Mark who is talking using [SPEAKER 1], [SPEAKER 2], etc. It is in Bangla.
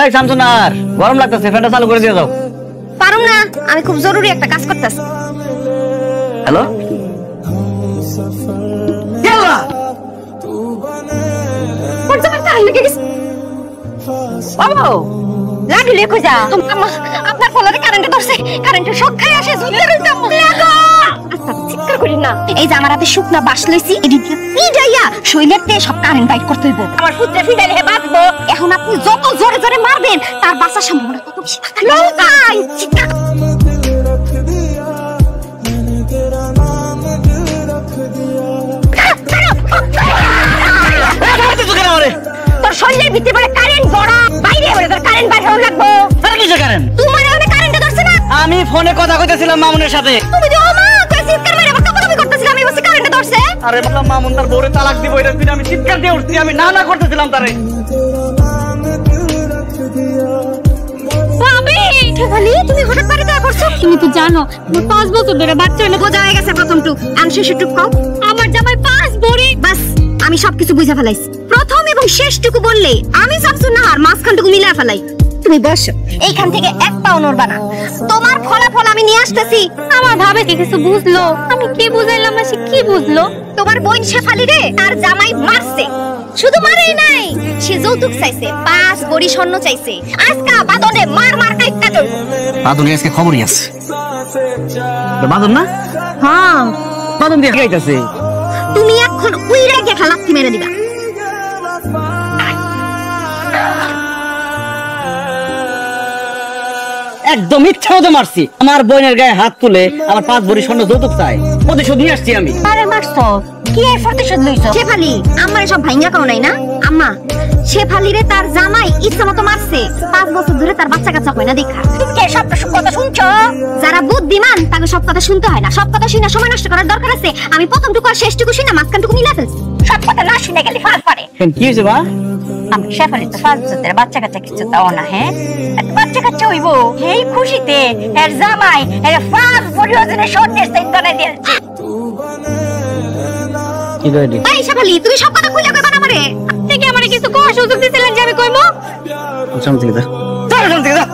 [SPEAKER 1] এই শামসুনার, গরম লাগতেছে, ফ্যানটা চালু করে দিয়ে দাও।
[SPEAKER 2] পারুম না, আমি খুব জরুরি একটা কাজ করতেছি।
[SPEAKER 1] হ্যালো, কেলা
[SPEAKER 2] পর্যন্ত তাহলে কি বাবু লাগলে কই যা? আপনার ফলারে কারেন্টে ধরছে, কারেন্টের শক খাই আসে ঝুলে রইতাম লাগো। আচ্ছা চিৎকার করি না, এই যে আমার হাতে শুকনা বাঁশ লইছি, এডি দিয়ে পিডাইয়া শৈলেরতে সব কারেন্ট বাইট করতে হইব। আমার পুত্রে ফিডাইলে হে বাঁচবো। এখন আপনি যত জোরে জোরে মারবেন তার বাঁচার সম্ভাবনা তত বেশি থাকে। লৌকাই চিৎকার তোর শরীরের ভিতরে বলে কারেন্ট গড়া, বাইরে বলে তোর কারেন্ট বাইরে হওয়া লাগবো।
[SPEAKER 1] আরে কিসে কারেন্ট?
[SPEAKER 2] তোমার ওখানে কারেন্টে ধরছে না?
[SPEAKER 1] আমি ফোনে কথা কইতেছিলাম মামুনের সাথে।
[SPEAKER 2] তুমি যে ওমা কই চিৎকার মেরে বাবা কথা করতেছিলাম, আমি বসে কারেন্টে ধরছে।
[SPEAKER 1] আরে বললাম মামুন তার বউরে তালাক দিব, এটা তুই আমি চিৎকার দিয়ে উঠছি, আমি না করতেছিলাম তারে।
[SPEAKER 2] ভাবি বলি তুমি হঠাৎ করে দেখা করছো? তুমি তো জানো আমার 5 বছর ধরে বাচ্চা হলো। বোঝা হয়ে গেছে প্রথম টুক, আর শেষ টুক কও। আমার জামাই 5 ভরি। বাস আমি সবকিছু বুঝা ফেলাইছি। প্রথম এবং শেষটুকু বললে আমি শামসুন্নাহার মাঝখানটুকু মিলা ফেলাই। তুমি বসো, এইখান থেকে এক পাও নড়বা না। তোমার ফলাফল আমি নিয়ে আসতেছি। আমার ভাবে কি কিছু বুঝলো? আমি কি বুঝাইলাম না, সে কি বুঝলো? তোমার বোন শেফালি রে তার জামাই মারছে। শুধু মারেই নাই, সে যৌতুক চাইছে, 5 ভরি স্বর্ণ চাইছে। আজকা বাদনে মার মার কাইটা চলব।
[SPEAKER 1] বাদনে আজকে খবরই আছে। বাদন না?
[SPEAKER 2] হ্যাঁ
[SPEAKER 1] বাদন দিয়ে গাইতাছে।
[SPEAKER 2] তুমি এখন উইরা গিয়ে লাথি মেরে দিবা।
[SPEAKER 1] একদম ইচ্ছা মতো মারছি। আমার বোনের গায়ে হাত তুলে আমার 5 ভরি স্বর্ণ যৌতুক চাই, প্রতিশোধ নিয়ে আসছি আমি।
[SPEAKER 2] আরে মারছো কি এর প্রতিশোধ লইছো? শেফালি আমারে সব ভাঙা কাও নাই না আম্মা? শেফালি রে তার জামাই ইচ্ছা মতো মারছে, 5 বছর ধরে তার বাচ্চা কাচ্চা হয় না দেখা। কে সব কথা শুনছো? যারা বুদ্ধিমান তাকে সব কথা শুনতে হয় না। সব কথা শুনে সময় নষ্ট করার দরকার আছে? আমি প্রথমটুকু আর শেষটুকু শুনে মাঝখানটুকু মিলা ফেলছি। সব কথা না শুনে গেলে ফাল পারে।
[SPEAKER 1] কি হয়েছে বা?
[SPEAKER 2] আমি শেফালি তো 5 বছর ধরে বাচ্চা কাচ্চা কিছু দাও না। হ্যাঁ বাচ্চা কাচ্চা হইবো, এই খুশিতে এর জামাই এর 5 ভরি ওজনের স্বর্ণের চেইন বানাই দিয়েছে।
[SPEAKER 1] কি কইলি?
[SPEAKER 2] এই শেফালি তুমি সব কথা কইলা কইবা না আমারে? আপনি কি আমারে কিছু কোয়া সুযোগ দিছিলেন যে আমি কইমু?
[SPEAKER 1] শান্তি দা, শান্তি দা।